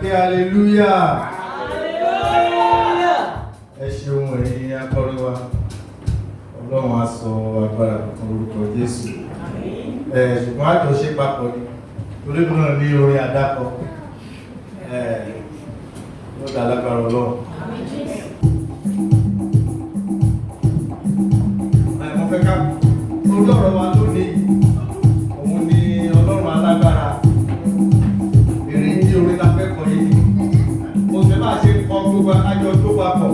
ké hallelujah. Ẹ ṣeun ẹ̀yin akọrin wa. Ọlọ́run á sọ agbára tuntun lórúkọ Jésù. Ṣùgbọ́n àjọṣe papọ̀ ni. Torí mi náà ní orin àdákọ. Ó dá lágbára Ọlọ́run. Mo fẹ́ ká orí ọ̀rọ̀ wa lónìí. Òun ni Ọlọ́run alágbára. Èrè ní orin la fẹ́ kọ yìí. Mo fẹ́ bá ṣe kọ gbogbo àjọ tó papọ̀.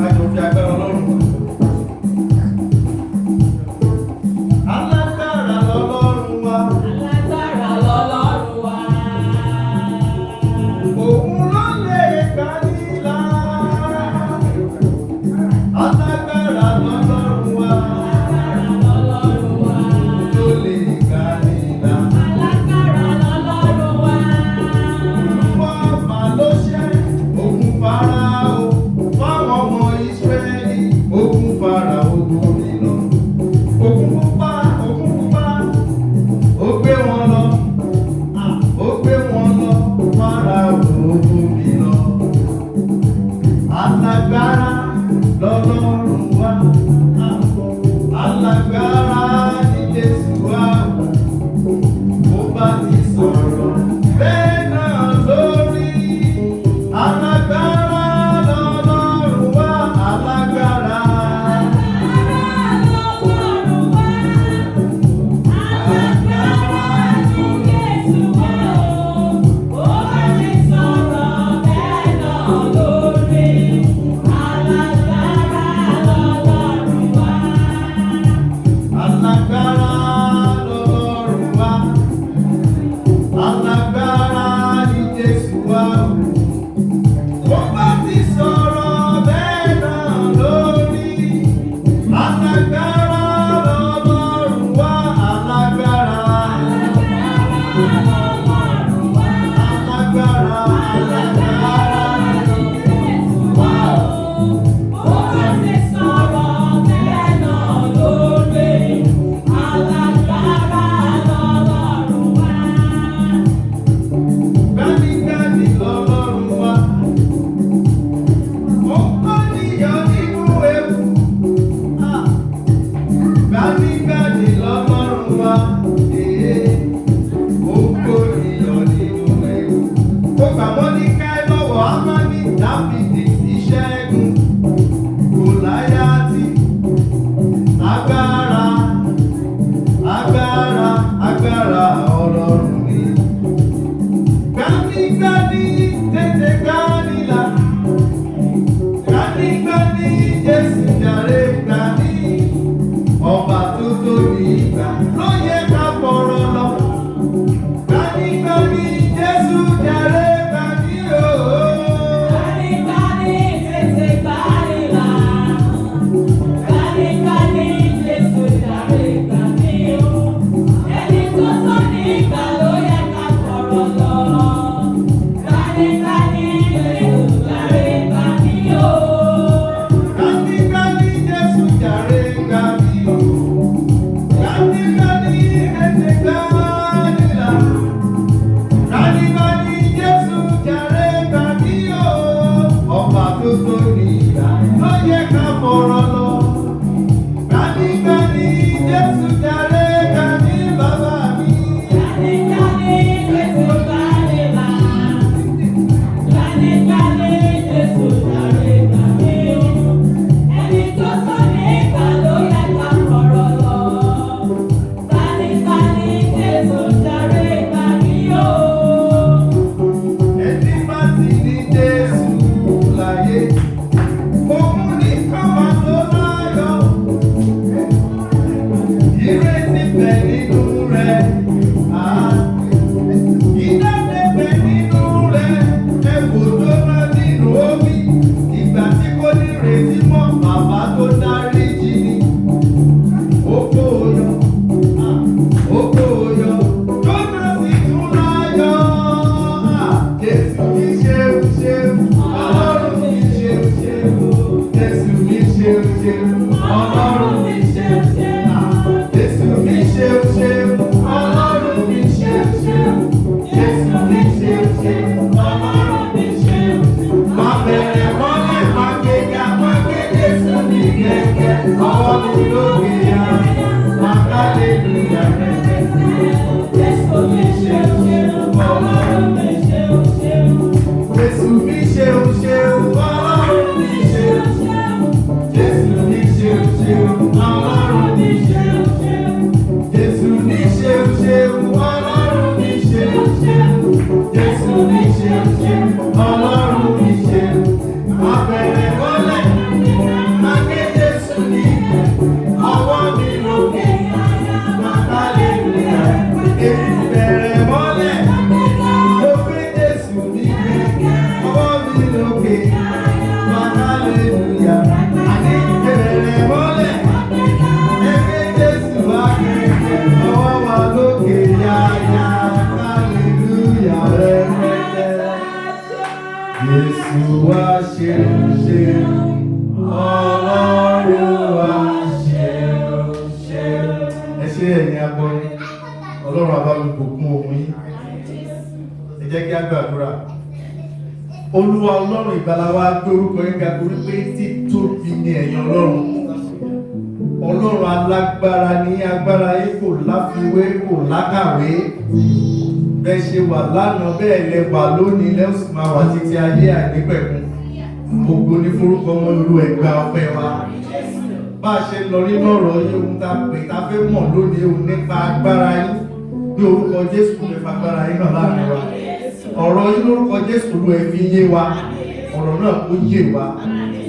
Àjọ fi agbára Ọlọ́run. Alágbára lọ́lọ́run wa. Alágbára lọ́lọ́run wa. Òun ló lè gbà nílà. Alágbára lọ́lọ́run wa. Lọ́lọ́run wa. Ló lè gbà nílà. Alágbára lọ́lọ́run wa. Wọ́n máa ló ṣe ogun Fáráò fáwọn ọmọ Ísírẹ́lì. Ogun Fáráò borí lọ. Ogun pupa, ó gbé wọn lọ. Ó gbé wọn lọ. Fáráò borí lọ. Alágbára lọ́lọ́run wa. Alágbára ni Jésù wa. Mo bá ti sọ̀rọ̀ bẹ́ẹ̀ náà lórí. Alágbára lọ́lọ́run wa. Alágbára. Alágbára lọ́lọ́run wa. Alágbára ni Jésù wa. Mo bá ti sọ̀rọ̀ bẹ́ẹ̀ náà lórí. Alágbára lọ́lọ́run wa. Alágbára. Alágbára. Gbanigbani lọ́lọ́run wa. Ó ń kọ́ níyàn nínú ewu. Gbanigbani lọ́lọ́run wa. Ó ń kọ́ níyàn nínú ewu. Ó gbà wọ́n ní ká Jésù mi ṣeun ṣeun, Ọlọ́run mi ṣeun ṣeun. Jésù mi ṣeun ṣeun, Ọlọ́run mi ṣeun ṣeun. Jésù mi ṣeun ṣeun, Ọlọ́run mi ṣeun ṣeun. Jésù mi ṣeun ṣeun, Ọlọ́run mi ṣeun. Abẹ̀rẹ̀ mọ́lẹ̀, máké Jésù ní ọwọ́ mi lókè. Hallelujah. Ìbẹ̀rẹ̀ mọ́lẹ̀, mo gbé Jésù ní ọwọ́ mi lókè. Hallelujah. Àní ìbẹ̀rẹ̀ mọ́lẹ̀, ẹgbẹ́ Jésù wá ọwọ́ wa lókè yáyá. Hallelujah. Jésù wá ṣeun ṣeun, Ọlọ́run wá ṣeun ṣeun. Ẹ ṣé ẹ̀yin akọrin, Ọlọ́run á bá mi bùkún ohùn yín. Ẹ jẹ́ kí á gbàdúrà. Olúwa Ọlọ́run ìgbàlà wa gbé orúkọ yín ga torí pé títóbi ni ẹ̀yin Ọlọ́run. Ọlọ́run alágbára ní agbára yín kò láfiwé kò lákàwé. Bẹ́ẹ̀ ṣe wà lánàá bẹ́ẹ̀ lẹ wà lónìí lẹ́ ó sì máa wà títí ayé àìnípẹ̀kun. Gbogbo ní forúkọ ọmọ olú ẹgbà ọpẹ́ wa. Bá a ṣe lọ nínú ọ̀rọ̀ yìí ohun tá a pè tá a fẹ́ mọ̀ lónìí ohun nípa agbára yín. Bí orúkọ Jésù lè fa agbára yín náà láàrin wa. Ọ̀rọ̀ yín lórúkọ Jésù ló ẹ fi yé wa. Ọ̀rọ̀ náà kó yé wa.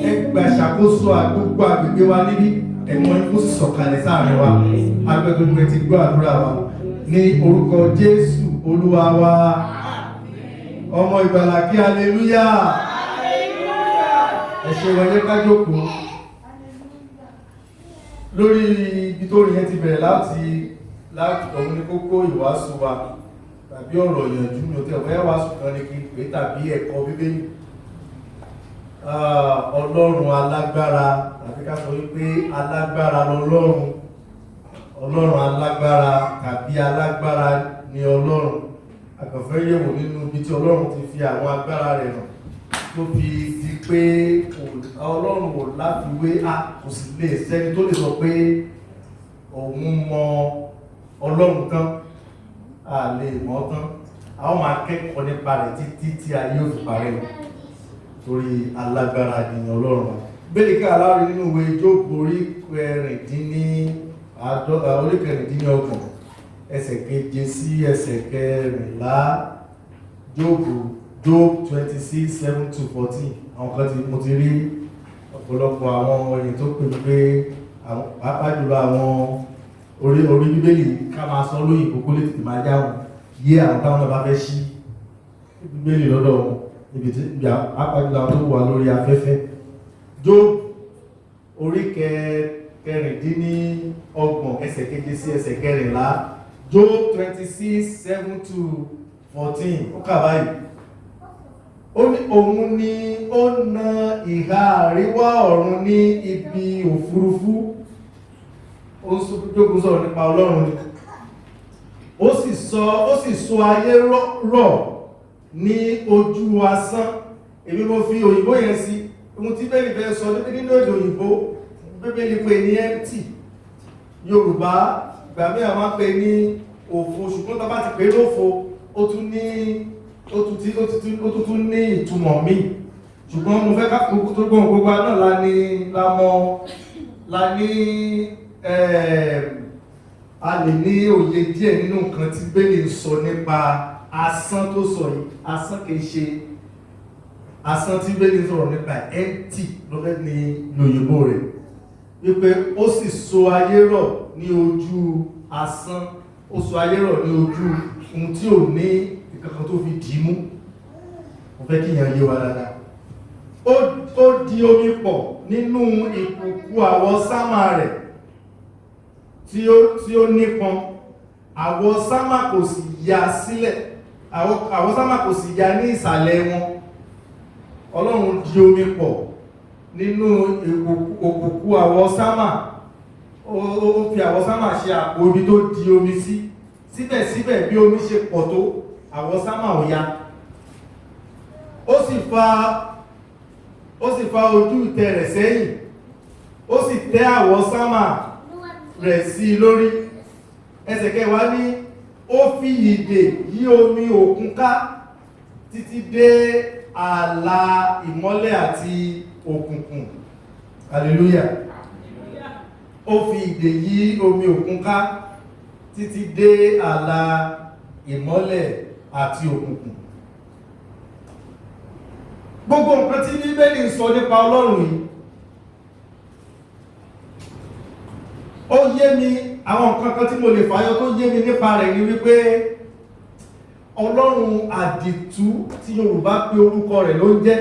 Ẹ gba ìṣàkóso gbogbo agbègbè wa níbí. Ẹ̀mọ́ yín kó sì sọ̀kalẹ̀ sáàrin wa. Agbẹ́gbẹ́ ti gbọ́ àdúrà wa. Ní orúkọ Jésù Olúwa wa. Ọmọ ìgbàlà kí aleluya. Ẹ ṣé wọlé ká jókòó. Lórí ibi tó rí yẹn ti bẹ̀rẹ̀ láti ọ̀hún ní kókó ìwàásù wa tàbí ọ̀rọ̀ ìyànjú mi ò tẹ́ ọ̀fẹ́ wàásù kan ní kí n pè tàbí ẹ̀kọ́ Bíbélì. Ọlọ́run alágbára tàbí ká sọ wípé alágbára lọ́lọ́run. Ọlọ́run alágbára tàbí alágbára ni Ọlọ́run. Àkànfẹ́ yẹ̀wò nínú ibi tí Ọlọ́run ti fi àwọn agbára rẹ̀ hàn tó fi di pé Ọlọ́run ò láfiwé kò sì lè sẹ́ni tó lè sọ pé òun mọ Ọlọ́run tán a lè mọ̀ tán a ó máa kẹ́kọ̀ọ́ nípa rẹ̀ títí tí ayé ò fi parẹ́ torí alágbára ni Ọlọ́run. Bẹ́ẹ̀ni ká aláwọ̀ nínú ìwé Jóòbù orí kẹrìndínlọ́gbọ̀n ẹsẹ̀ keje sí ẹsẹ̀ kẹrìnlá. Jóòbù Job 26:7-14. Àwọn kan tí mo ti rí ọ̀pọ̀lọpọ̀ àwọn èyí tó pè pé pàápàá jùlọ àwọn orí Bíbélì ká máa sọ lóyìnbó kó lè tètè máa jáwọn yé àwọn táwọn náà bá fẹ́ ṣí Bíbélì lọ́dọ̀ wọn ibi tí pàápàá jùlọ àwọn tó wà lórí afẹ́fẹ́. Job orí kẹrìndínlọ́gbọ̀n ẹsẹ̀ keje sí ẹsẹ̀ kẹrìnlá. Job 26:7-14. Ó kà báyìí. Ó ní òun ni ó na ìhà àríwá ọ̀run ní ibi òfurufú. Ó jókòó sọ̀rọ̀ nípa Ọlọ́run ni. Ó sì sọ ayé rọ̀ ní ojú asán. Èmi mo fi òyìnbó yẹn sí. Ohun tí Bíbélì fẹ́ sọ nínú èdè òyìnbó, Bíbélì pè ní empty. Yorùbá ìgbà mí a máa pè ní òfo, ṣùgbọ́n tá bá ti pè lófo, ó tún ní ìtumọ̀ míì. Ṣùgbọ́n mo fẹ́ ká tó gbọ́n gbogbo náà a lè ní òye díẹ̀ nínú nǹkan tí Bíbélì ń sọ nípa asán tó sọ yìí. Asán kìí ṣe asán tí Bíbélì ń sọ̀rọ̀ nípa empty ló fẹ́ ní lòyìnbó rẹ̀. Wípé ó sì sọ ayé rọ̀ ní ojú asán, ó sọ ayé rọ̀ ní ojú ohun tí ò ní ìkankan tó fi dìímú. Mo fẹ́ kí ìyàn yé wa dáadáa. Ó di omi pọ̀ nínú ìkùnkù àwọ̀ sámà rẹ̀ tí ó nípọn. Àwọ̀ sámà kò sì ya sílẹ̀, àwọ̀ sámà kò sì ya ní ìsàlẹ̀ wọn. Ọlọ́run di omi pọ̀ nínú òkùnkù àwọ̀ sámà. Ó fi àwọ̀ sámà ṣe àpò ibi tó di omi sí. Síbẹ̀síbẹ̀ bí omi ṣe pọ̀ tó, àwọ̀ sámà ò ya. Ó sì fa ojú ìtẹ́ rẹ̀ sẹ́yìn. Ó sì tẹ́ àwọ̀ sámà rẹ̀ sí lórí. Ẹsẹ̀ kẹwàá ní ó fi ìdè yí omi òkun ká títí dé ààlà ìmọ́lẹ̀ àti òkùnkùn. Hallelujah. Ó fi ìdè yí omi òkun ká títí dé ààlà ìmọ́lẹ̀ àti òkùnkùn. Gbogbo nǹkan tí Bíbélì ń sọ nípa Ọlọ́run yìí, ó yé mi, àwọn nǹkan kan tí mo lè fàyọ tó yé mi nípa rẹ̀ ni wípé Ọlọ́run àdìtú tí Yorùbá pè orúkọ rẹ̀ ló ń jẹ́,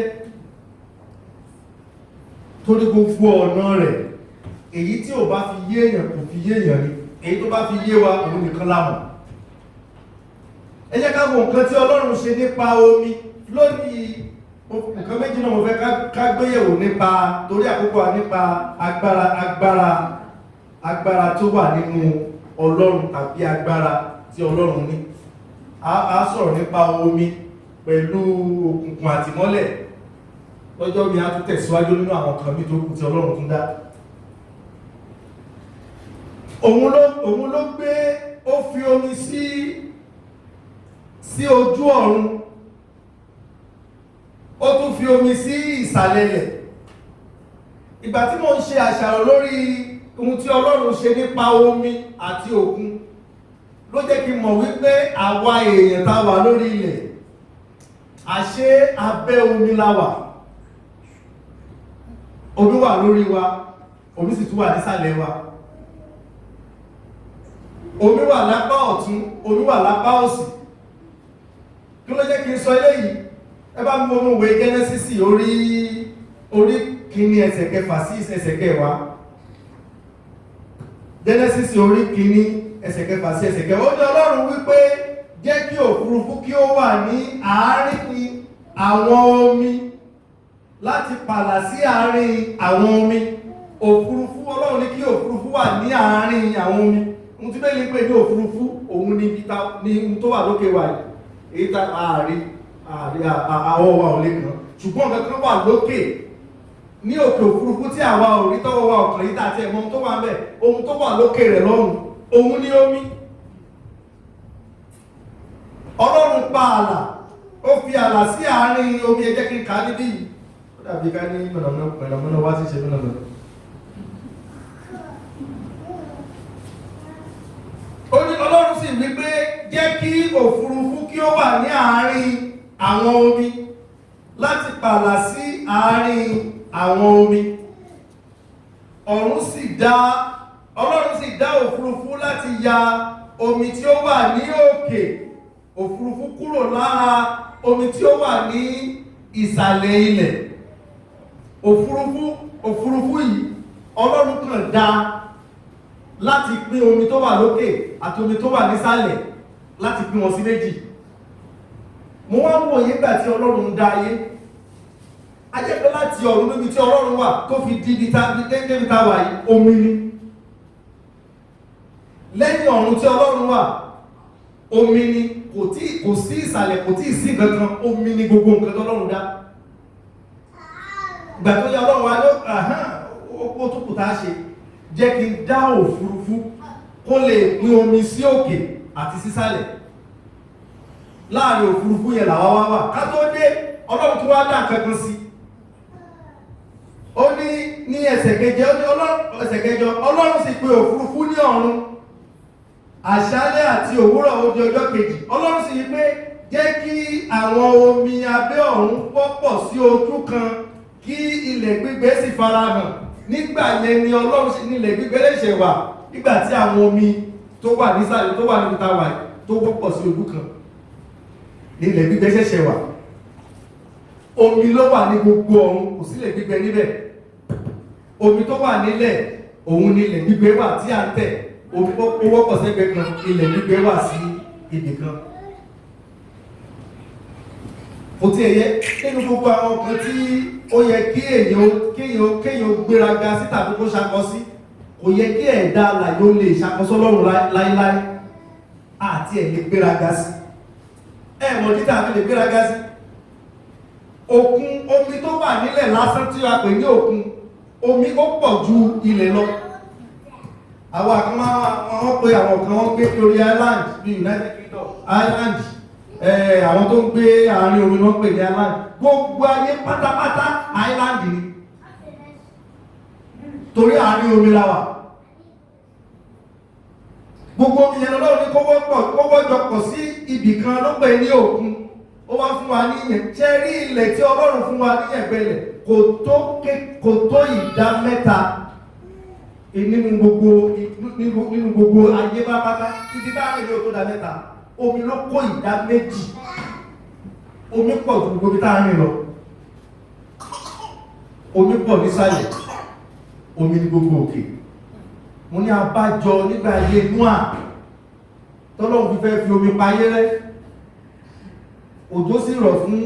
torí gbogbo ọ̀nà rẹ̀ èyí tí ò bá fi yé èèyàn kò fi yé èèyàn ni, èyí tó bá fi yé wa òun nìkan la mọ̀. Ẹ jẹ́ ká wo nǹkan tí Ọlọ́run ṣe nípa omi lónìí. Nǹkan méjì náà mo fẹ́ ká gbéyẹ̀wò nípa, torí àkókò wa, nípa agbára tó wà nínú Ọlọ́run tàbí agbára tí Ọlọ́run ní. A sọ̀rọ̀ nípa omi pẹ̀lú òkùnkùn àti ìmọ́lẹ̀. Lọ́jọ́ mi a tún tẹ̀síwájú nínú àwọn kan bí tó kù tí Ọlọ́run tún dá. Òun ló gbé, ó fi omi sí ojú ọ̀run, ó tún fi omi sí ìsàlẹ̀ ilẹ̀. Ìgbà tí mo ń ṣe àṣàrò lórí ohun tí Ọlọ́run ṣe nípa omi àti òkun, ló jẹ́ kí n mọ̀ wípé àwa èèyàn tá wà lórí ilẹ̀, àṣé abẹ́ omi la wà. Omi wà lórí wa, omi sì tún wà nísàlẹ̀ wa. Omi wà lápá ọ̀tún, omi wà lápá òsì. Kí ló jẹ́ kí n sọ eléyìí? Ẹ bá mú ọmọ ìwé Genesis orí kìíní ẹsẹ̀ kẹfà sí ẹsẹ̀ kẹwàá. Genesis orí kìíní ẹsẹ̀ kẹfà sí ẹsẹ̀ kẹwàá. Ó ní Ọlọ́run wípé jẹ́ kí òfurufú kí ó wà ní àárín àwọn omi, láti pààlà sí àárín àwọn omi. Òfurufú, Ọlọ́run ní kí òfurufú wà ní àárín àwọn omi. Ohun tí bẹ́ẹ̀ lè pè ní òfurufú, òun ni ohun tó wà lókè wa yìí. Èyí tá àwọ̀ wa ò lè kàn. Ṣùgbọ́n kankan wà lókè ní òkè òfurufú tí àwa ò rí, tọ́wọ́ wa ọ̀kan yìí tàbí ẹ̀mọ́ tó wà ń bẹ̀. Ohun tó wà lókè rẹ̀ lọ́run, òun ni omi. Ọlọ́run pa ààlà, ó fi ààlà sí àárín omi. Ẹ jẹ́ kí n kà á níbí yìí. Ó dàbí ká ní mọ̀nàmọ́ná wá sí ṣe mọ̀nàmọ́ná. Ó ní Ọlọ́run sì wí pé jẹ́ kí òfurufú kí ó wà ní àárín àwọn omi, láti pààlà sí àárín àwọn omi. Ọlọ́run sì dá òfurufú láti ya omi tí ó wà ní òkè òfurufú kúrò lára omi tí ó wà ní ìsàlẹ̀ ilẹ̀. Òfurufú yìí Ọlọ́run kàn dá láti pín omi tó wà lókè àti omi tó wà nísàlẹ̀, láti pín wọn sí méjì. Mo wá wò yí gbà tí Ọlọ́run dá ayé, a jẹ́ pé láti ọ̀run níbi tí Ọlọ́run wà tó fi di ibi tá wà yìí, omi ni. Lẹ́yìn ọ̀run tí Ọlọ́run wà, omi ni, kò sí ìsàlẹ̀, kò tí ì sí kankan, omi ni gbogbo nǹkan tí Ọlọ́run dá. Ìgbà tó yá Ọlọ́run wá ló ó tó kù tá a ṣe, jẹ́ kí n dá òfurufú kó lè pín omi sí òkè àti sísàlẹ̀. Láàrin òfurufú yẹn làwa wá wà. Ká tó dé, Ọlọ́run tó wá dá kankan sí. Ó ní ẹsẹ̀ kẹjọ, Ọlọ́run sì pè òfurufú ní ọ̀run, àṣálẹ́ àti òwúrọ̀ ó di ọjọ́ kejì. Ọlọ́run sì wí pé jẹ́ kí àwọn omi abẹ́ ọ̀run pọ̀ sí ojú kan, kí ilẹ̀ gbígbẹ sì farahàn. Nígbà yẹn ni Ọlọ́run sì ní ilẹ̀ gbígbẹ lè ṣẹ̀ wà, nígbà tí àwọn omi tó wà nísàlẹ̀, tó wà níbi tá wà tó wọ́pọ̀ sí ojú kan, ní ilẹ̀ gbígbẹ ṣẹ̀ṣẹ̀ wà. Omi ló wà ní gbogbo ọ̀run, kò sí ilẹ̀ gbígbẹ níbẹ̀. Omi tó wà nílẹ̀, òun ni ilẹ̀ gbígbẹ wà tí à ń tẹ̀. Omi ó wọ́pọ̀ sẹ́gbẹ̀ẹ́ kan, ilẹ̀ gbígbẹ wà sí ibì kan. Kò tí ẹ̀yẹ nínú gbogbo àwọn kan tí ó yẹ kí èèyàn gbéraga sí tàbí kó ṣakọ sí, kò yẹ kí ẹ̀dá alààyè ó lè ṣàkóso Ọlọ́run láíláí, àti ẹ̀ lè gbéraga sí. Mọ̀ títà àti lè gbéraga sí. Òkun, omi tó wà nílẹ̀ lásán tí a pè ní òkun, omi ó pọ̀ ju ilẹ̀ lọ. Àwọn kan wọ́n pe àwọn kan wọ́n gbé lórí island bí United Kingdom Island, àwọn tó ń gbé àárín omi náà pè ní island, gbogbo ayé pátápátá island ni, torí àárín omi la wà. Gbogbo omi yẹn lọ́wọ́ ní kówó jọpọ̀ sí ibì kan ló pè ní òkun. Ó wá fún wa ní ìyẹn, ṣe rí ilẹ̀ tí Ọlọ́run fún wa ní ẹ̀gbẹ́lẹ̀ kò tó ìdá mẹ́ta nínú gbogbo ayé pátápátá, títí táwọn ènìyàn tó dá mẹ́ta. Omi ló kó ìdá méjì, omi pọ̀ ju gbogbo ibi táwọn rìn lọ, omi pọ̀ nísàlẹ̀, omi ní gbogbo òkè. Mo ní abájọ nígbà ayé Nóà tọ́lọ́run fi fẹ́ fi omi payé rẹ́, òjò sì rọ̀ fún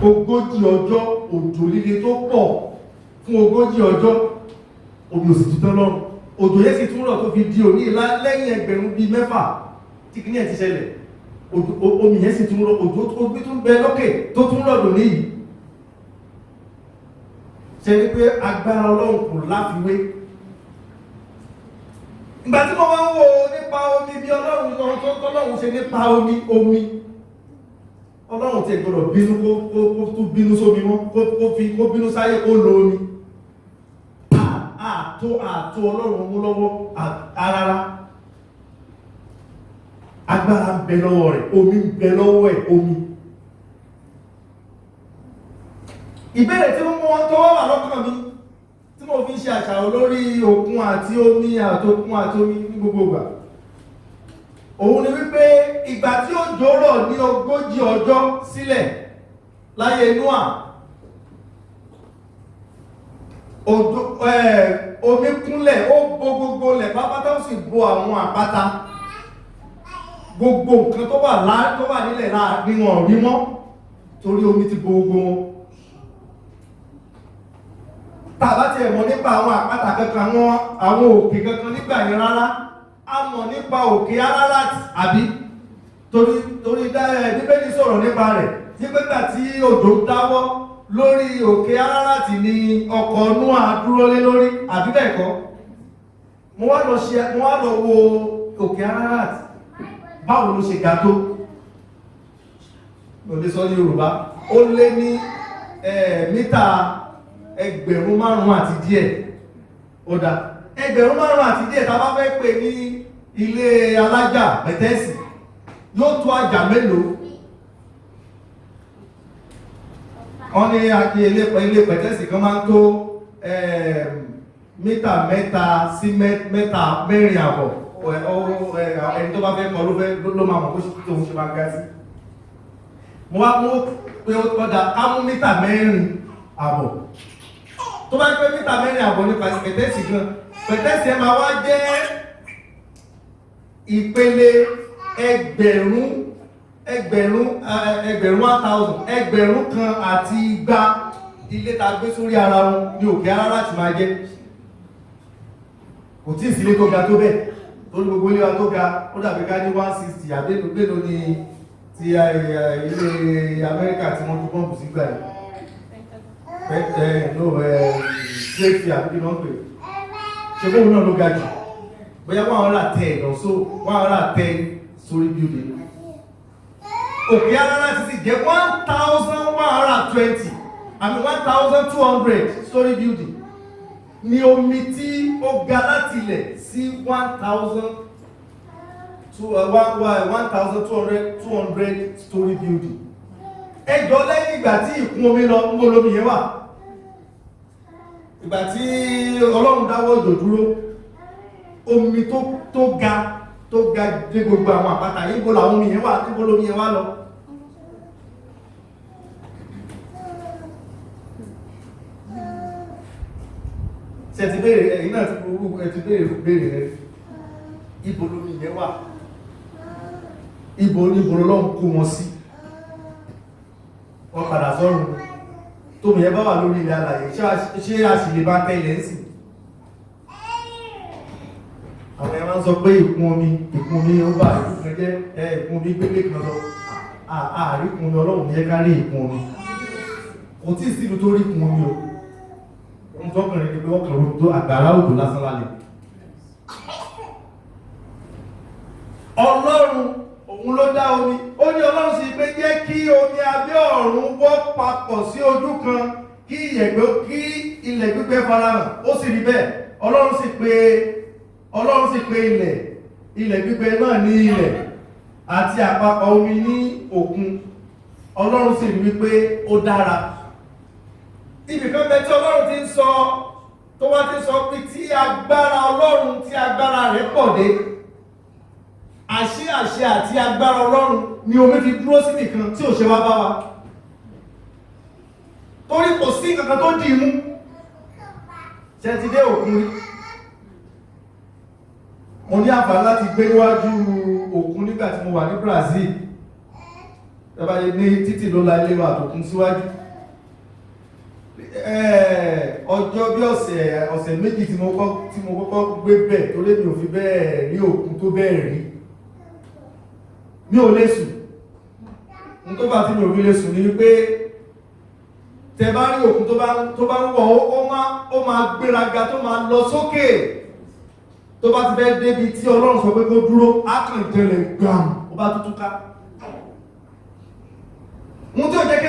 40 ọjọ́, òjò líle tó pọ̀ fún 40 ọjọ́, omi ò sì tún tọ́lọ́run. Òjò yẹ́ sì tún rọ̀ tó fi di òní lẹ́yìn ẹgbẹ̀rún bíi 6 tí kìíní ẹ̀ ti ṣẹlẹ̀. Omi yẹ́ sì tún rọ̀, òjò tó gbé tún bẹ lókè tó tún rọ̀dùn níyìí. Ṣe ní pé agbára Ọlọ́run kò láfiwé. Ìgbà tí mo máa ń wo nípa omi bí Ọlọ́run ṣe nípa omi, Ọlọ́run tí gbọ́dọ̀ bínú kó tún bínú sómi mọ́, kó bínú sáyé kó lo omi. Àtó Ọlọ́run mú lọ́wọ́ arára. Agbára ń bẹ lọ́wọ́ rẹ̀, omi ń bẹ lọ́wọ́ ẹ̀, omi. Ìbéèrè tí wọ́n tó wà lọ́kàn mi, tí mo fi ṣe àṣàrò lórí òkun àti omi àtòkun àti omi ní gbogbo ìgbà, òun ni wípé ìgbà tí òjò rọ̀ ní 40 ọjọ́ sílẹ̀ láyé Nóà, omi kúnlẹ̀, ó bo gbogbo lẹ̀ pápátá, ó sì bo àwọn àpáta, gbogbo nǹkan tó wà nílẹ̀ láàrin wọn rí mọ́ torí omi ti bo gbogbo wọn. Tàbá ti ẹ̀mọ̀ nípa àwọn àpáta kankan, àwọn òkè kankan nígbà yẹn rárá, a mọ̀ nípa òkè Ararat, àbí torí Bíbélì sọ̀rọ̀ nípa rẹ̀, tí pẹ́gbà tí òjò dáwọ́ lórí òkè Ararat ni ọkọ̀ Nóà dúró lé lórí, àbí bẹ́ẹ̀ kọ́? Mo wá lọ wo òkè Ararat, báwo ló ṣe ga tó? Mo lè sọ ní Yorùbá, ó lé ní mítà 5,000 àti díẹ̀. Ó dá 5,000 àti díẹ̀, tá bá fẹ́ pè ní ilé alájà pẹ̀tẹ́sì, yóò tó àjà mélòó? Wọ́n ní àti ilé pẹ̀tẹ́sì kan máa ń tó mítà 3 sí mítà 4.5. Ẹni tó bá fẹ́ kọ́ ló máa mọ̀ kó ṣe tó ń ṣe máa ga sí. Mo wá mú pé ó tọ́jà á mú mítà 4.5. Tó bá pẹ́ mítà 4.5 nípa pẹ̀tẹ́sì gan, pẹ̀tẹ́sì ẹ máa wá jẹ́ ìpele ẹgbẹ̀rún 1,000 àti igba ilé ta gbé sórí ara wọn ní òkè Ararat máa jẹ́. Kò tí ìsílé tó ga tó bẹ́ẹ̀, tó ní gbogbo ilé wa tó ga, ó dàbí ká ní 160 àbẹ́lò ní ti ilé Amẹ́ríkà tí wọ́n tún pọ́ǹpù sí gbà yìí. Safety àbíkí náà pè. Ṣe fóun náà ló ga jù. Bóyá 110 lọ, so 110 story building. Òkè Ararat ti jẹ́ 1,200 story building. Ni omi tí ó ga láti ilẹ̀ sí 1,200 story building. Ẹjọ́ lẹ́yìn ìgbà tí ìkún omi lọ, ń bó lómi yẹn wà. Ìgbà tí Ọlọ́run dáwọ́ òjò dúró, omi tó ga dé gbogbo àwọn àpáta, níbo làwọn omi yẹn wà, níbo lómi yẹn wà lọ. Ṣé ti béèrè ẹ̀yin náà ti béèrè rẹ̀, ibo lómi yẹn wà, ibo Ọlọ́run kó wọn sí. Wọ́n padà sọ́run tó mìí bá wà lórí ilẹ̀ alàyè, ṣé a sì lè bá tẹ́lẹ̀ ń sì? Àwọn ẹ̀mà ń sọ pé ìkún omi ó bá ìkún jẹ́ ìkún omi gbégbé kan lọ. Àríkún omi Ọlọ́run ní ẹ́ká rí ìkún omi. Kò tí ìsìlú tó rí ìkún omi o. Wọ́n tọ́kùnrin ní pé wọ́n kàrò tó àgbàrá òjò lásán lálẹ́. Ọlọ́run òun ló dá omi, ó ní Ọlọ́run sì pé papọ̀ sí ojú kan kí ilẹ̀ gbígbẹ farahàn, ó sì rí bẹ́ẹ̀. Ọlọ́run sì pè ilẹ̀ gbígbẹ náà ní ilẹ̀ àti àpapọ̀ omi ní òkun. Ọlọ́run sì rí wípé ó dára. Ibìkan bẹ tí Ọlọ́run ti ń sọ, tó wá ti sọ pé tí agbára Ọlọ́run, tí agbára rẹ̀ pọ̀ dé, àṣẹ àti agbára Ọlọ́run ni omi fi dúró sí nìkan tí ò ṣe wá bá wa. Torí kò sí nǹkan tó dì í mú. Ṣé ti dé òkun rí? Mo ní àǹfààní láti gbé níwájú òkun nígbà tí mo wà ní Brazil. Tẹ́bàlẹ̀ ní títì ló la ilé wa àtòkun síwájú. Ọjọ́ bí ọ̀sẹ̀ méjì tí mo kọ́kọ́ gbé bẹ̀ tó lé mi ò fi bẹ́ẹ̀ rí òkun tó bẹ́ẹ̀ rí. Mi ò lè sùn. N tó bá tí mi ò fi lè sùn ní wípé tẹ́ bá rí òkun tó bá ń wọ̀ ó máa gbéraga tó máa lọ sókè. Tó bá ti fẹ́ débi tí Ọlọ́run sọ pé kó dúró, á kàn tẹ̀lẹ̀ gbàm, ó bá tútú ká. Mú tí ó jẹ́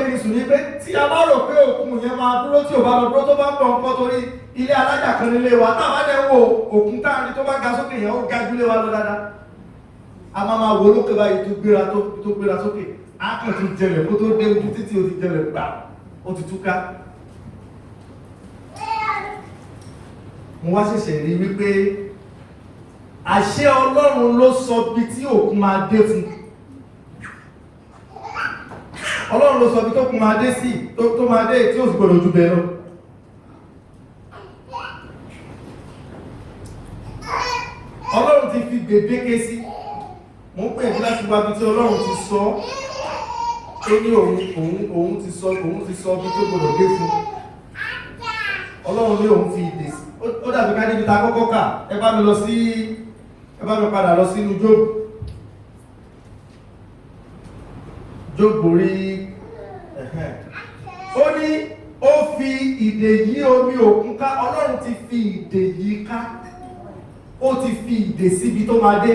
kí n sùn ní pé tí a bá rò pé òkun yẹn máa dúró tí ò bá lọ dúró tó bá pọ̀ nǹkan torí ilé alájà kan nílé wa náà bá dẹ̀ wo òkun táàrin tó bá ga sókè yẹn ó ga jù lé wa lọ dáadáa. A máa wo lókè báyìí tó gbéra sókè, á kàn tún jẹlẹ̀ kó tó dé ojú títí ó ti jẹlẹ̀ gbà, ó ti túká. Mo wá ṣẹ̀ṣẹ̀ rí wípé àṣẹ Ọlọ́run ló sọ bí tí òkun máa dé fún. Ọlọ́run ló sọ bí tó kún máa dé sí, tó máa dé tí ó sì gbọdọ̀ jù bẹ́ẹ̀ lọ. Ọlọ́run ti fi gbèdéke sí. Mo ń pè ní láti wá bí tí Ọlọ́run ti sọ tó ní òun ti sọ bí tó gbọdọ̀ dé fún. Ọlọ́run ní òun fi ìdè sí. Ó dàbí ká níbi ta kọ́kọ́ kà, ẹ bá mi padà lọ sínú Jóòbù rí ó ní ó fi ìdè yí omi òkun ká. Ọlọ́run ti fi ìdè yí ká, ó ti fi ìdè síbi tó máa dé.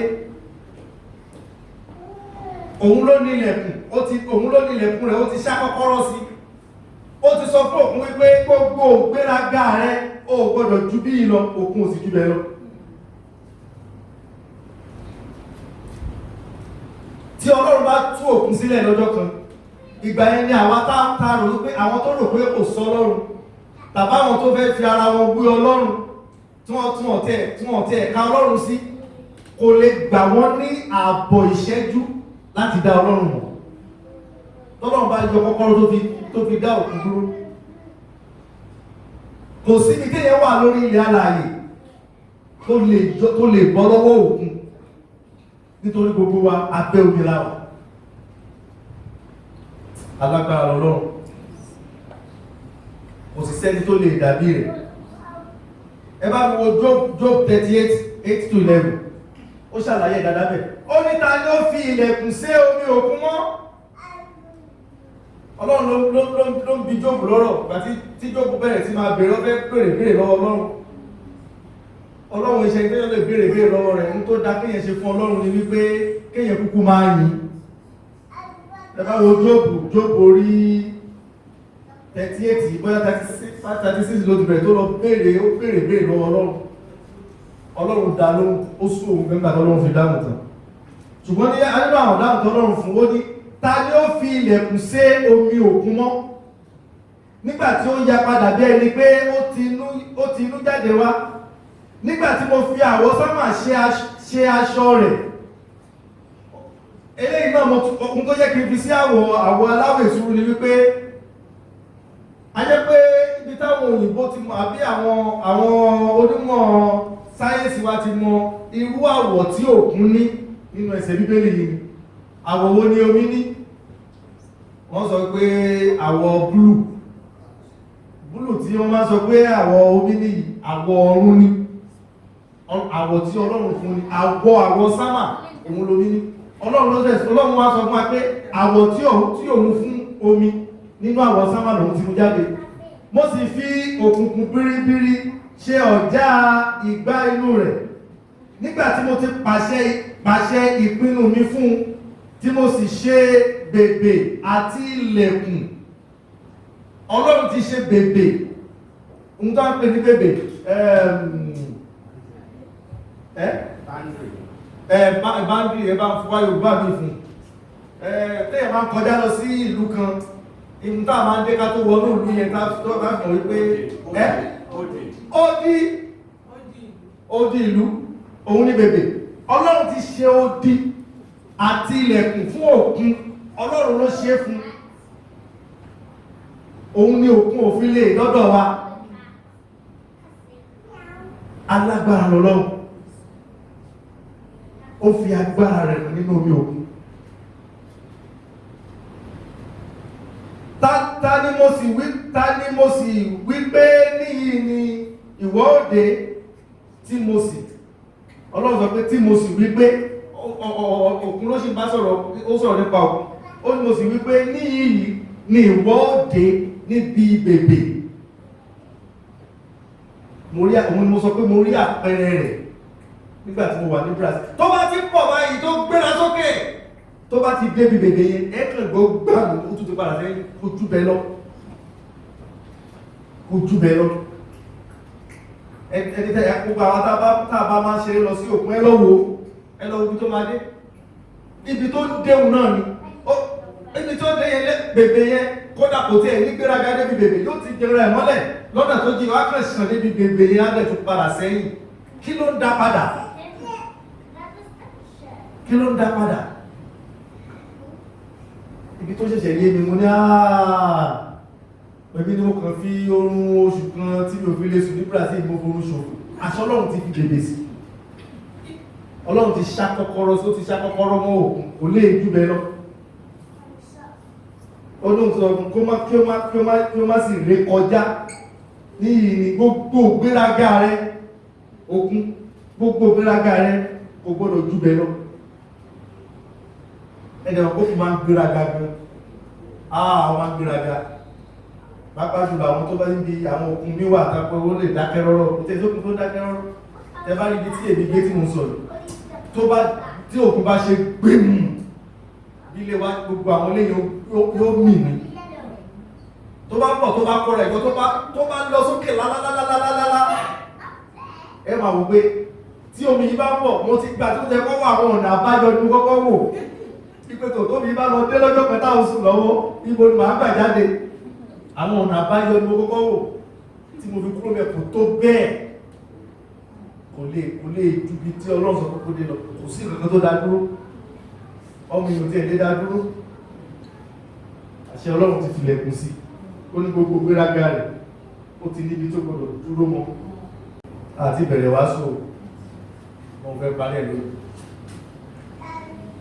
Òun ló ní ilẹ̀kùn rẹ̀, ó ti ṣá kọ́kọ́rọ́ sí. Ó ti sọ fún òkun wípé gbogbo ògbéraga rẹ̀ ó gbọ́dọ̀ ju bí lọ, òkun ò sì jù bẹ́ẹ̀ lọ. Tí Ọlọ́run bá tú òkun sílẹ̀ lọ́jọ́ kan, ìgbà yẹn ni àwa tá rò wípé àwọn tó rò pé kò sọ Ọlọ́run, tàbí àwọn tó fẹ́ fi ara wọn gbé Ọlọ́run tí wọ́n tẹ̀ ká Ọlọ́run sí, kò lè gbà wọ́n ní ààbọ̀ ìṣẹ́jú láti dá Ọlọ́run mọ̀. Tọ́lọ́run bá yọ kọ́kọ́rọ́ tó fi dá òkun dúró. Kò síbi téèyàn wà lórí ilẹ̀ alààyè tó lè bọ́ lọ́wọ́ òkun, nítorí gbogbo wa abẹ́ omi la wà. Alágbára Ọlọ́run, kò sì sẹ́ni tó lè dàbí rẹ̀. Ẹ bá mi wo Job 38:8-11, ó ṣàlàyé dáadáa bẹ́ẹ̀. Ó ní ta ni ó fi ilẹ̀kùn sé omi òkun mọ́? Ọlọ́run ló ń bi Job lọ́rọ̀ gbàtí tí Job bẹ̀rẹ̀ sí máa bèèrè, ó fẹ́ béèrè lọ́wọ́ Ọlọ́run. Ọlọ́run iṣẹ́ tí ó lè béèrè lọ́wọ́ rẹ̀ ń tó dá kéèyàn ṣe fún Ọlọ́run ni wípé kéèyàn kúkú máa yìn. Ẹ bá wo Job orí 38 bóyá 36 ló ti bẹ̀rẹ̀ tó lọ béèrè lọ́wọ́ Ọlọ́run. Ọlọ́run dá lóhùn, ó sún òun gbẹ́gbà tọ́lọ́run fi dáhùn tán. Ṣùgbọ́n ní àdúgbò àwọn dáhùn tọ́lọ́run fún ó ní ta ni ó fi ilẹ̀kùn sé omi òkun mọ́? Nígbà tí ó ń ya padà bí ẹni pé ó ti inú jáde wá. Nígbàtí mo fi àwọsánmà ṣe aṣọ rẹ̀. Eléyìí náà ohun tó jẹ́ kí n fi sí àwọ̀ aláwọ̀ èsúrú ni wípé a jẹ́ pé ibi táwọn òyìnbó ti mọ̀ àbí àwọn onímọ̀ sáyẹ́nsì wa ti mọ irú àwọ̀ tí òkun ní nínú ẹsẹ̀ Bíbélì yìí. Àwọ̀ wo ni omi ní? Wọ́n sọ pé àwọ̀ búlù tí wọ́n máa sọ pé àwọ̀ omi ní àwọ̀ ọ̀run ni. Àwọ̀ tí Ọlọ́run fún ni àwọ̀ sámà òun lómi ní. Ọlọ́run wá sọ fún wa pé àwọ̀ tí òun fún omi nínú àwọ̀ sámà lòun ti mú jáde. Mo sì fi òkùnkùn bíríbírí ṣe ọ̀já ìgbà inú rẹ̀. Nígbàtí mo ti pàṣẹ ìpinnu mi fún, tí mo sì ṣe bèbè àti ilẹ̀kùn Ọlọ́run ti ṣe bèbè ń tó ń pè ní bèbè báńdì ẹ bá ń fọwọ́ Yorùbá mi fún tẹ́yẹ̀ máa ń kọjá lọ sí ìlú kan ìmú tá a máa ń dé ká tó wọnú ìlú yẹn tá tó bá fọ̀ wípé odi ìlú òun ní bèbè. Ọlọ́run ti ṣe odi àti ilẹ̀kùn fún òkun, Ọlọ́run ló ṣe fún, òun ni òkun òfin lè lọ́dọ̀ wa. Alágbára lọ́lọ́run, ó fi agbára rẹ̀ nínú omi òkun. Ta ni mo sì wí pé níyì ni ìwọ òde tí mo sì, Ọlọ́run sọ pé tí mo sì wí pé òkun ló ṣì bá sọ̀rọ̀, ó sọ̀rọ̀ nípa òkun, ó ní mo sì wí pé níyì ni ìwọ òde níbi bèbè. Òun ni mo sọ pé mo rí àpẹẹrẹ rẹ̀ nígbà tí mo wà ní Brazil. Tó bá ti pọ̀ báyìí tó gbéra sókè, tó bá ti débi bèbè yẹn ẹ̀kàn gbọ́ gbàmù ó tún ti padà sẹ́yìn ojú bẹ lọ. Ẹni tẹ́ gbogbo àwọn tàbá máa ń ṣe lọ sí òkun ẹlọ́wọ́ ibi tó máa dé. Ibi tó déhùn náà ni. Ibi tó dé yẹn bèbè yẹn kódà kò tí ẹ̀ ní gbéraga débi bèbè yóò ti jẹrẹ ẹ̀ mọ́lẹ̀ lọ́nà tó jí wá kàn sàn débi bèbè yẹn á dẹ̀ tún padà sẹ́yìn. Kí ló ń dá padà? Ibi tó ṣẹ̀ṣẹ̀ yé mi mo ní ẹbí ni mo kàn fi oorun oṣù kan tí mi ò fi lè sùn ní Brazil mo forún ṣòfò. Aṣọ Ọlọ́run ti fi bèbè sí. Ọlọ́run ti ṣá kọ́kọ́rọ́ mọ́ òkun kò lè jù bẹ́ẹ̀ lọ. Ọlọ́run sọ kí ó má sì ré kọjá ní ìrìn gbogbo gbéraga rẹ òkun, gbogbo gbéraga rẹ kò gbọ́dọ̀ jù bẹ́ẹ̀ lọ. Ẹni ọkọ̀ fún máa ń gbéraga gan. Àwọn gbéraga pápá jùlọ àwọn tó bá ń bí àwọn òkun mi wà kápẹ́ ó lè dákẹ́ rọ́rọ́ ìtẹ́sókun tó dákẹ́ rọ́rọ́. Ẹ bá rí ibi tí èmi gbé tí mo sọ̀rọ̀ tí òkun bá ṣe gbé mù ilé wa gbogbo àwọn ilé yóò mì ní. Tó bá pọ̀ tó bá kọ́ra ẹ̀gbọ́n tó bá lọ sókè lálálálálálá ẹ máa wò pé tí omi yìí bá pọ̀ mo ti gbà tó jẹ́ kọ́wọ́ àwọn ọ̀nà àbáyọ ní kọ́kọ́ wò ìpètò tó mi bá lọ dé lọ́jọ́ pẹ̀tà oṣù lọ́wọ́ ibo ni màá gbà jáde àwọn ọ̀nà àbáyọ ní kọ́kọ́ wò tí mo fi kúrò mẹ́kù tó bẹ́ẹ̀ kò lè ju bí tí Ọlọ́run sọ kókó dé lọ kò sí nǹkan tó dá dúró ọmọ ìyò tí ẹ̀lẹ́ dá dúró àṣẹ Ọlọ́run ti filẹ̀kùn sí ó ní gbogbo gbéraga rẹ̀ ó ti níbi tó gbọdọ̀ dúró mọ́ àti bẹ̀rẹ̀ wá sọ wọn fẹ́ balẹ̀ lórí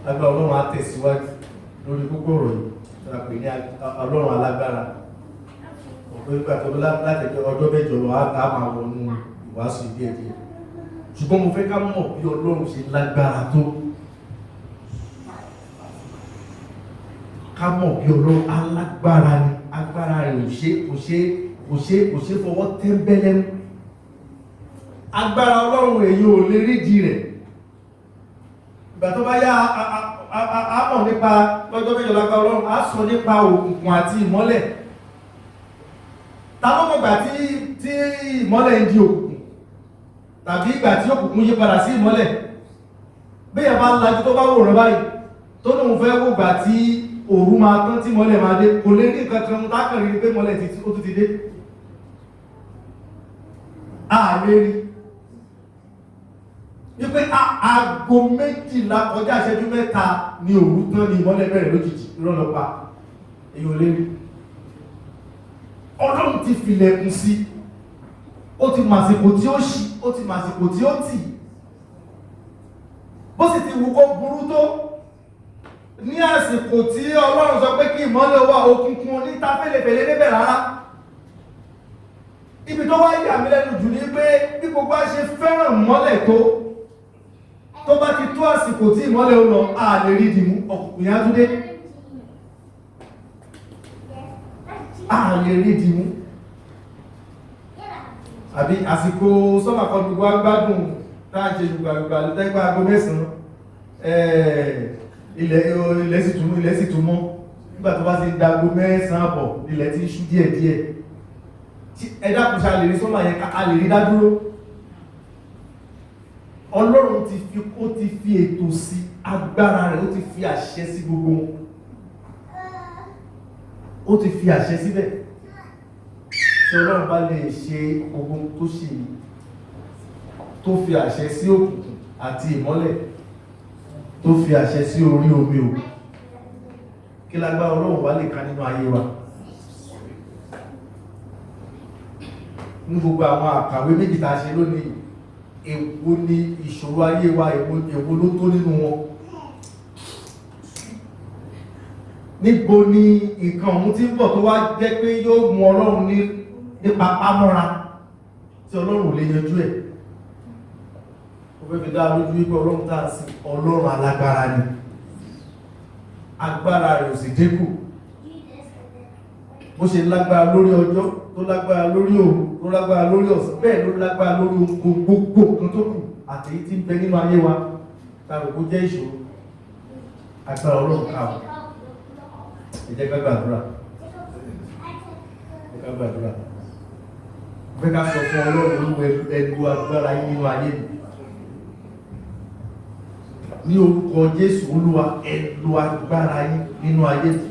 agbára Ọlọ́run á tẹ̀síwájú lórí gbogbo ọ̀rọ̀ yìí tó rà pé ní Ọlọ́run alágbára ọ̀pọ̀ ìgbà tó láti ọjọ́ mẹ́jọ lọ á máa wọnú ìwàásù díẹ̀díẹ̀ ṣùgbọ́n mo fẹ́ ká mọ̀ bí Ọlọ́run ṣe lágbára tó ká mọ̀ bí Ọlọ́run alágbára ni agbára rẹ̀ kò ṣe fọwọ́ tẹ́ńbẹ́lẹ́mú agbára Ọlọ́run èyí ò lè rídìí rẹ̀ ìgbà tó bá yá a mọ̀ nípa lọ́jọ́ mẹ́jọ lágbára Ọlọ́run a sọ nípa òkùnkùn àti ìmọ́lẹ̀ ta ló mọ̀gbà tí ìmọ́lẹ̀ ń di òkùnkùn tàbí ìgbà tí òkùnkùn yí padà sí ìmọ́lẹ̀ bí ẹ̀ bá lajú tó bá wòrán báyìí tó lóun fẹ́ wògbà tí òru máa tán tí mọ́lẹ̀ máa dé kò lè rí nǹkan kan tákàrí pé mọ́lẹ̀ ó tún ti dé ààrẹ rí wípé aago 12 kọjá ìṣẹ́jú 3 ni òru tán ni ìmọ́lẹ̀ bẹ̀rẹ̀ lójijì ìrọ̀lọ́pàá èyí ò lè rí Ọlọ́run ti filẹ̀kùn sí ó ti màsìkò tí ó ṣí ó ti màsìkò tí ó tì bó sì ti wù kó burú tó ní àsìkò tí Ọlọ́run sọ pé kí ìmọ́lẹ̀ wà òkùnkùn ní tafẹ́lẹ̀fẹ̀lẹ́ débẹ̀ rárá ibi tó wá yà mí lẹ́nu jù ní pé bí gbogbo a ṣe fẹ́ràn mọ́lẹ̀ tó bá ti tó àsìkò tí ìmọ́lẹ̀ ó lọ a lè rí dìmú òkùnkùn yá tún dé a lè rí dìmú àbí àsìkò sọ́mà kan gbogbo agbádùn táàjẹ gbogbo lẹ́gbà aago 9 ilẹ̀ sì tún mọ́ nígbà tó bá ti dago 9 àbọ̀ ilẹ̀ ti ṣú díẹ̀díẹ̀ ẹ̀dá kò ṣe a lè rí sọ́mà yẹn a lè rí dádúró. Ọlọ́run ti fi ètò sí agbára rẹ̀, ó ti fi àṣẹ sí gbogbo wọn, ó ti fi àṣẹ síbẹ̀. Tí Ọlọ́run bá lè ṣe gbogbo tó ṣe yìí, tó fi àṣẹ sí òkùnkùn àti ìmọ́lẹ̀, tó fi àṣẹ sí orí omi o, kí lágbára Ọlọ́run wá lè ká nínú ayé wa. Ní gbogbo àwọn àkàwé méjì tá a ṣe lónìí, èwo ni ìṣòro ayé wa, èwo ló tó nínú wọn? Níbo ni nǹkan ọ̀hún tí ń bọ̀ tó wá jẹ́ pé yóò mú Ọlọ́run nípa pámọ́ra tí Ọlọ́run ò lè yanjú ẹ̀? Ó fẹ́ fi dá lójú wípé Ọlọ́run tá a sí Ọlọ́run alágbára ni, agbára rẹ̀ ò sì dínkù. Bó ṣe lágbára lórí ọjọ́, tó lágbára lórí òru, tó lágbára lórí ọ̀sán, bẹ́ẹ̀ ló lágbára lórí gbogbo nǹkan tó kù àti èyí tí ń bẹ nínú ayé wa tàbí kó jẹ́ ìṣòro. Agbára Ọlọ́run ká o. Ẹ jẹ́ ká gbàdúrà. Ẹ ká gbàdúrà. Fẹ́ ká sọ fún Ọlọ́run olúwa ẹlú agbára yín nínú ayé mi. Ní orúkọ Jésù Olúwa ẹlú agbára yín nínú ayé mi.